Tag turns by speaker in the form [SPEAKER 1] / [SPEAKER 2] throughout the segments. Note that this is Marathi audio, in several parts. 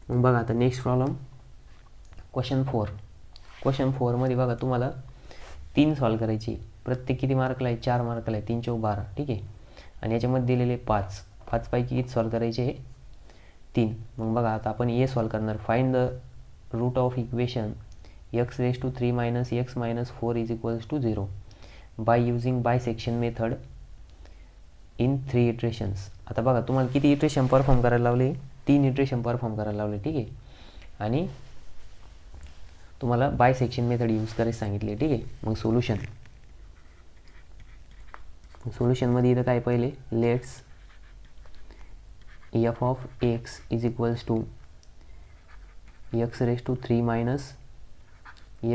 [SPEAKER 1] मग बघा आता नेक्स्ट प्रॉब्लेम क्वेश्चन 4. क्वेश्चन 4मध्ये बघा तुम्हाला 3 सॉल्व करायची. प्रत्येक किती मार्कला आहे? 4 मार्कला आहे. 3 चौक 12. ठीक आहे. आणि याच्यामध्ये दिलेले 5. 5 पैकी किती सॉल्व करायचे? 3. मग बघा आता आपण हे सॉल्व करणार. Find the root of equation x⁻³ - x - 4 = 0 by using bisection method in 3 iterations. आता बघा तुम्हाला किती इटरेशन परफॉर्म करायला लावले? 3 इटरेशन परफॉर्म करायला लावले. ठीक आहे. आणि तुम्हाला बायसेक्शन मेथड यूज करायला सांगितले. ठीक आहे. मग सोल्युशनमध्ये इथं काय पहिले let's f of x is equals to x⁻³ -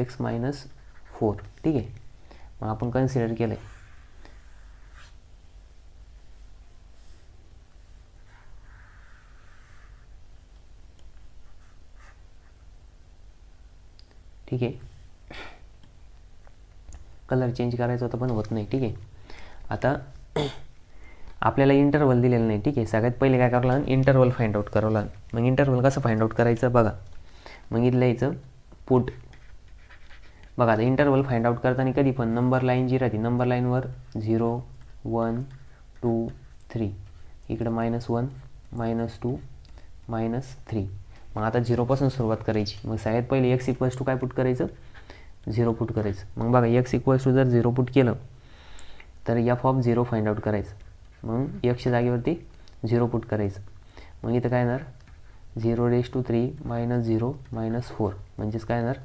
[SPEAKER 1] x - 4. ठीक आहे. मग आपण कन्सिडर केलं आहे. ठीक आहे. कलर चेंज करायचा होता पण होत नाही. ठीक आहे. आता आपल्याला इंटरवल दिलेलं नाही. ठीक आहे. सगळ्यात पहिले काय करावं लागेल? इंटरवल फाइंड आउट करावं लागेल. मग इंटरवल कसं फाइंड आउट करायचं बघा. मग इथं लिहायचं पुट. बघा आता इंटरवल फाइंड आउट करताना कधी पण नंबर लाईन जी राहते, नंबर लाईनवर 0 1 2 3 इकडं -1 -2 -3. मग आता 0पासून सुरुवात करायची. मग सगळ्यात पहिले x = काय पुट करायचं? 0 पुट करायचं. मग बघा x = जर 0 पुट केलं तर f of 0 फाइंड आउट करायचं. मग x च्या जागेवरती 0 पुट करायचं. मग इथं काय येणार? 0⁻³ - 0 - 4 म्हणजेच काय येणार?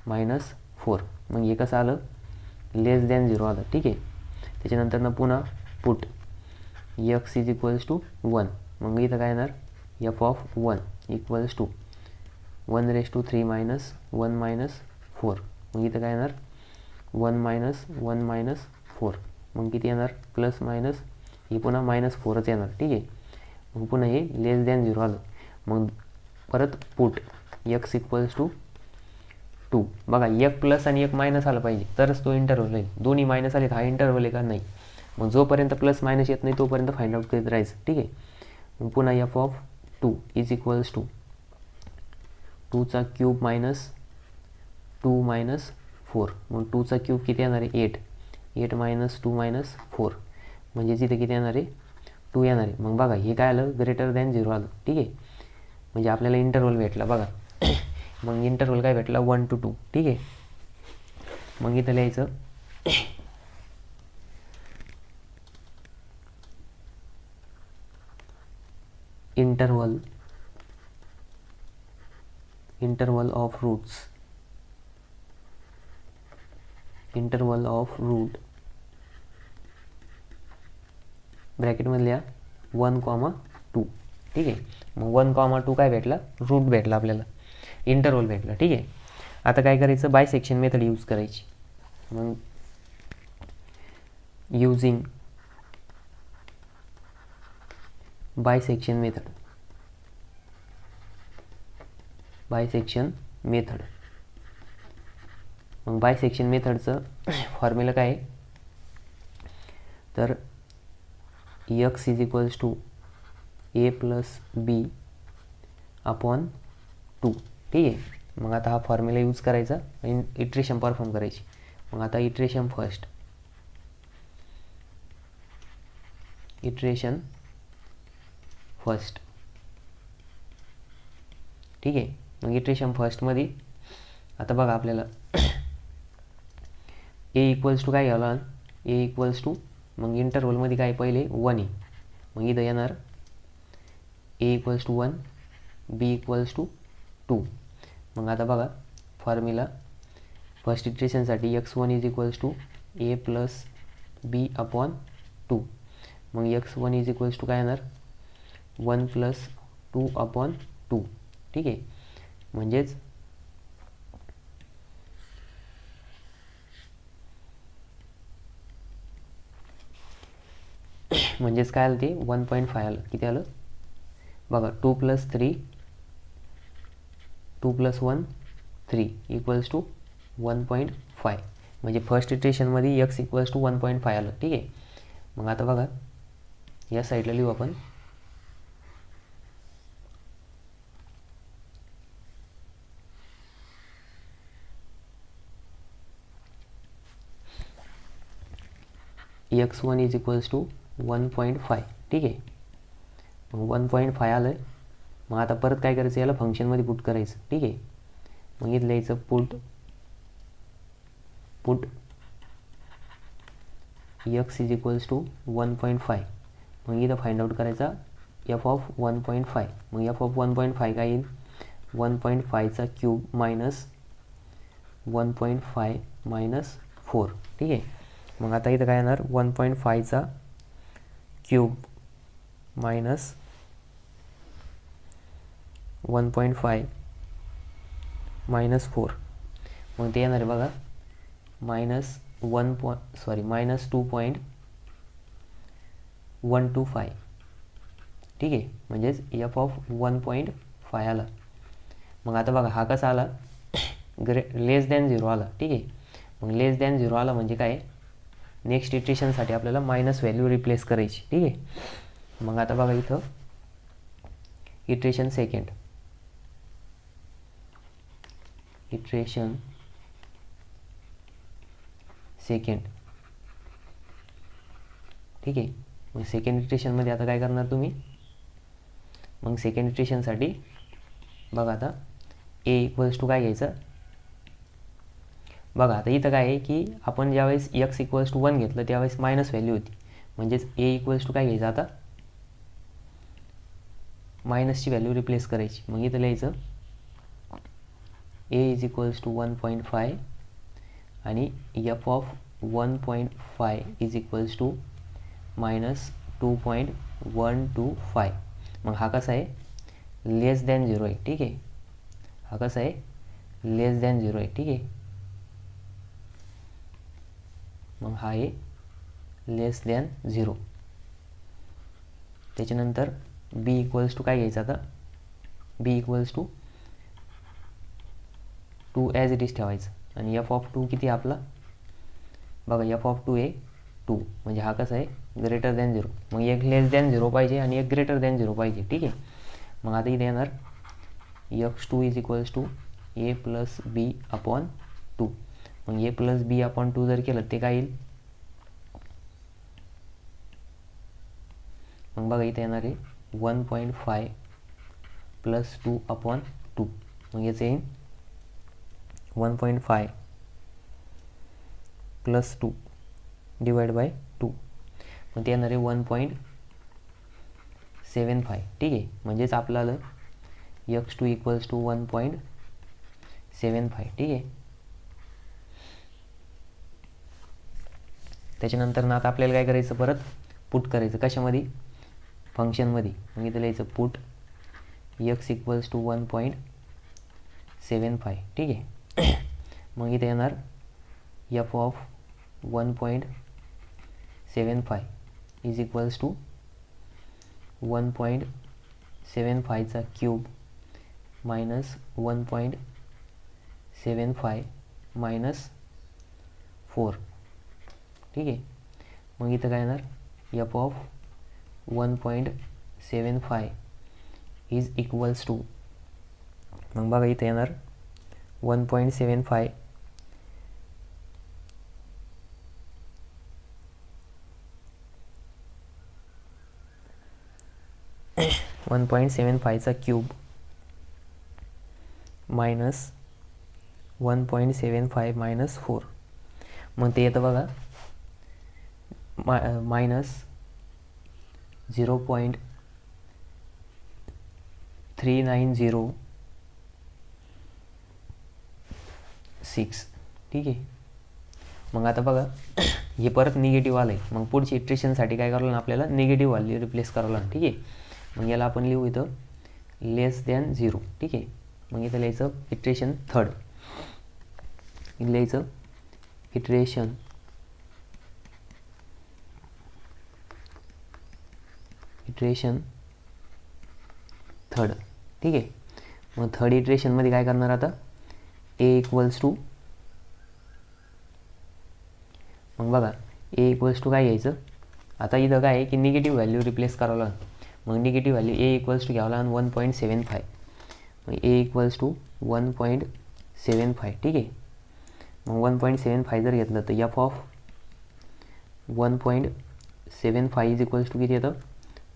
[SPEAKER 1] -4. मग हे कसं आलं? <0 आलं. ठीक आहे. त्याच्यानंतर पुन्हा पुट x = 1. मग इथं काय येणार? f of 1 = 1⁻³ - 1 - 4. मग इथं काय येणार? 1 - 1 - 4. मग किती येणार? प्लस मायनस हे पुन्हा -4च येणार. ठीक आहे. मग पुन्हा हे <0 आलं. मग परत पुट x = 2. बघा 1 प्लस आणि 1 मायनस आलं पाहिजे तरच तो इंटरवल आहे. दोन्ही मायनस आले तर हा इंटरवल आहे का? नाही. मग जोपर्यंत प्लस मायनस येत नाही तोपर्यंत फाइंड आउट करत राहायचं. ठीक आहे. मग पुन्हा f of 2 = 2^³ - 2 - 4. मग 2^³ किती येणार आहे? 8. 8 - 2 - 4 म्हणजे इथे किती येणार आहे? 2 येणार आहे. मग बघा हे काय आलं? <0 आलं. ठीक आहे. म्हणजे आपल्याला इंटरवल भेटला बघा. मग इंटरवल काय भेटला? 1 to 2. ठीक आहे. मग इथं लिहायचं interval of root ब्रॅकेटमधल्या 1, 2. ठीक आहे. मग 1, 2 काय भेटला? रूट भेटला आपल्याला, इंटरवल भेटला. ठीक आहे. आता काय करायचं? बायसेक्शन मेथड यूज करायची. मग युजिंग बायसेक्शन मेथड. मग बायसेक्शन मेथडचं फॉर्म्युला काय आहे? तर x = a + b / 2. ठीक आहे. मग आता हा फॉर्म्युला यूज करायचा आणि इटरेशन परफॉर्म करायची. मग आता इटरेशन फर्स्ट. ठीक आहे. मग इटरेशन फर्स्टमध्ये आता बघा आपल्याला a = काय घ्यावं? a = मग इंटरवलमध्ये काय पहिले 1 आहे. मग इथं येणार a = 1 b = 2. मग आता बघा formula first इटरेशनसाठी x1 = a + b / 2. मग x1 = काय येणार? 1 + 2 / 2. ठीक आहे. म्हणजेच काय आलं? ते 1.5 आलं. किती आलं बघा? 2 + 3 2 + 1 3 = 1.5. म्हणजे फर्स्ट इटरेशनमध्ये x = 1.5 आलं. ठीक आहे. मग आता बघा या साईडला लिहू आपण x1 इज इक्वल्स टू 1.5. ठीक आहे. मग 1.5 आलं. मग आता परत काय करायचं, याला फंक्शनमध्ये पुट करायचं. ठीक आहे. मग इथं लिहायचं put x is equals to 1.5. मग इथं फाइंड आउट करायचा f ऑफ 1.5. मग f ऑफ 1.5 काय येईल, 1.5चा क्यूब मायनस 1.5 मायनस 4. ठीक आहे. मग आता इथं काय येणार, 1.5चा क्यूब मायनस 1.5 मायनस 4. मग ते येणार आहे बघा मायनस मायनस 2.125. ठीक आहे. म्हणजेच एफ ऑफ 1.5 आला. मग आता बघा हा कसा आला, लेस दॅन 0 आला. ठीक आहे. मग लेस दॅन 0 आला म्हणजे काय, नेक्स्ट इटरेशनसाठी आपल्याला मायनस व्हॅल्यू रिप्लेस करायची. ठीक आहे. मग आता बघा इथं इटरेशन सेकंड, ठीक आहे. मग सेकंड इटरेशनमध्ये आता काय करणार तुम्ही, मग सेकंड इटरेशनसाठी बघा आता ए इक्वल्स टू काय घ्यायचं. बघा आता इथं काय आहे की आपण ज्यावेळेस एक्स इक्वल्स टू 1 घेतलं त्यावेळेस मायनस व्हॅल्यू होती. म्हणजेच ए इक्वल्स टू काय घ्यायचं, आता मायनसची व्हॅल्यू रिप्लेस करायची. मग इथं लिहायचं ए इज इक्वल्स टू 1.5 आणि f of 1.5 is equals to minus 2.125. मग हा कसा आहे, लेस दॅन 0 आहे. ठीक आहे. हा कसा आहे, लेस दॅन 0 आहे. ठीक आहे. मग हा आहे लेस दॅन 0. त्याच्यानंतर बी इक्वल्स टू काय घ्यायचं, आता B equals to 2 as it is ठेवायचं. आणि एफ ऑफ 2 किती आपला, बघा एफ ऑफ 2 आहे 2. म्हणजे हा कसा आहे, ग्रेटर दॅन 0. मग एक लेस दॅन 0 पाहिजे आणि एक ग्रेटर दॅन 0 पाहिजे. ठीक आहे. मग आता इथे येणार x2 is equals to a plus b upon 2. मग ए प्लस बी अपॉन 2 जर केलं ते काय येईल, मग बघा इथे येणार आहे 1.5 प्लस 2 अपॉन 2. मग याचं येईल 1.5 प्लस 2 डिवाइड बाय 2. मग ते येणार आहे 1.75. ठीक आहे. म्हणजेच आपल्याला x2 इक्वल्स टू 1.75. ठीक आहे. त्याच्यानंतर ना आता आपल्याला काय करायचं, परत पुट करायचं कशामध्ये, फंक्शनमध्ये. मग इथं लिहायचं पुट x इक्वल्स टू 1.75. ठीक आहे. मग इथे येणार F of 1.75 is equals to 1.75चा क्यूब मायनस 1.75 मायनस 4. ठीक आहे. मग इथं काय येणार, F of 1.75 is equals to, मग बघा इथे येणार 1.75 1.75चा क्यूब मायनस 1.75 मायनस 4. मग ते येतं बघा मायनस 0.3906. ठीक आहे. मग आता बघा हे परत निगेटिव्ह आलं आहे. मग पुढची इटरेशनसाठी काय करावं लागणार, आपल्याला निगेटिव्ह व्हॅल्यू रिप्लेस करावं लागणार. ठीक आहे. मग याला आपण लिहू इथं लेस दॅन 0. ठीक आहे. मग इथं लिहायचं इटरेशन थर्ड, लिहायचं इटरेशन थर्ड. ठीक आहे. मग थर्ड इटरेशनमध्ये काय करणार, आता ए इक्वल्स टू, मग बघा ए इक्वल्स टू काय घ्यायचं, आता इथं काय आहे की निगेटिव्ह व्हॅल्यू रिप्लेस करावं लागेल. मग negative value a equals to घ्यावं लागेल 1.75. मग ए इक्वल्स टू 1.75. ठीक आहे. मग 1.75 जर घेतलं तर f of 1.75 is equals to किती येतं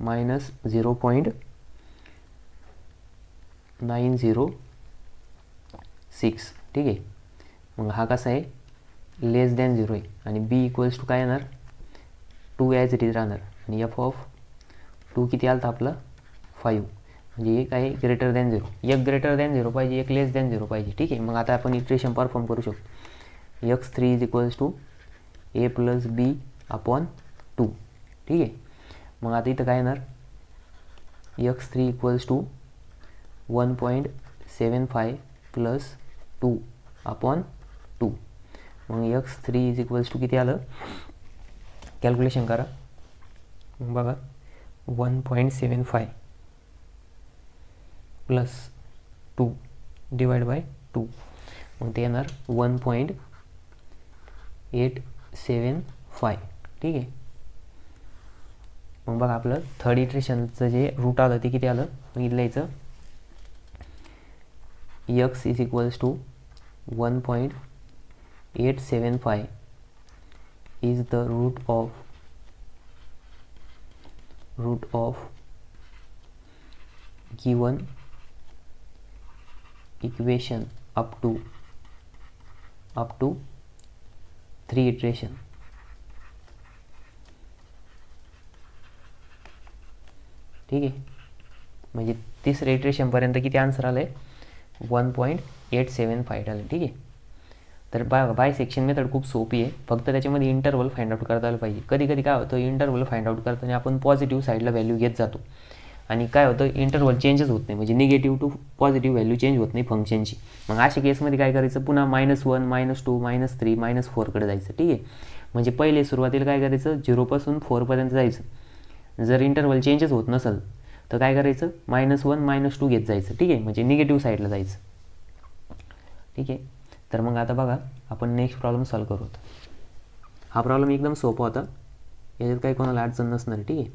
[SPEAKER 1] -0.906. ठीक आहे. मग हा कसा आहे लेस दॅन 0 आहे आणि बी इक्वल्स टू काय येणार 2 ॲज इट इज राहणार आणि एफ ऑफ 2 किती आलं तर आपलं 5. म्हणजे एक आहे ग्रेटर दॅन 0, एक ग्रेटर दॅन 0 पाहिजे, एक लेस दॅन 0 पाहिजे. ठीक आहे. मग आता आपण इक्वेशन परफॉर्म करू शकतो. x3 is equals to a plus b upon 2. ठीक आहे. मग आता इथं काय येणार x3 equals to 1.75 plus 2 upon 2. मग x3 इज इक्वल्स टू किती आलं कॅल्क्युलेशन करा. मग बघा 1.75 प्लस 2 डिवाइड बाय 2. मग ते येणार 1.875. ठीक आहे. मग बघा आपलं थर्ड इटरेशनचं जे रूट आलं ते किती आलं मग इथलं याचं x is equals to 1.875 is the root of given equation up to 3 iteration. ठीक आहे. म्हणजे तिसऱ्या इटरेशनपर्यंत किती आन्सर आलं आहे 1.875 आलं. ठीक आहे. तर बाय सेक्शन मेथड खूप सोपी आहे, फक्त त्याच्यामध्ये इंटरवल फाइंड आउट करता आलं पाहिजे. कधी कधी काय होतं इंटरवल फाइंड आउट करताना आपण पॉझिटिव्ह साईडला व्हॅल्यू घेत जातो आणि काय होतं इंटरवल चेंजच होत नाही, म्हणजे negative to positive value change होत नाही फंक्शनची. मग अशा केसमध्ये काय करायचं पुन्हा -1 -2 -3 -4 कडे जायचं. ठीक आहे. म्हणजे पहिले सुरुवातीला काय करायचं 0 पासून 4 पर्यंत जायचं. जर इंटरवल चेंजच होत नसेल तर काय करायचं -1 -2 घेत जायचं. ठीक आहे. म्हणजे निगेटिव्ह साईडला जायचं. ठीक आहे. तर मग आता बघा आपण नेक्स्ट प्रॉब्लेम सॉल्व करू. हा प्रॉब्लेम एकदम सोपा होता, याच्यात काही कोणाला अडचण नसणार. ठीक आहे.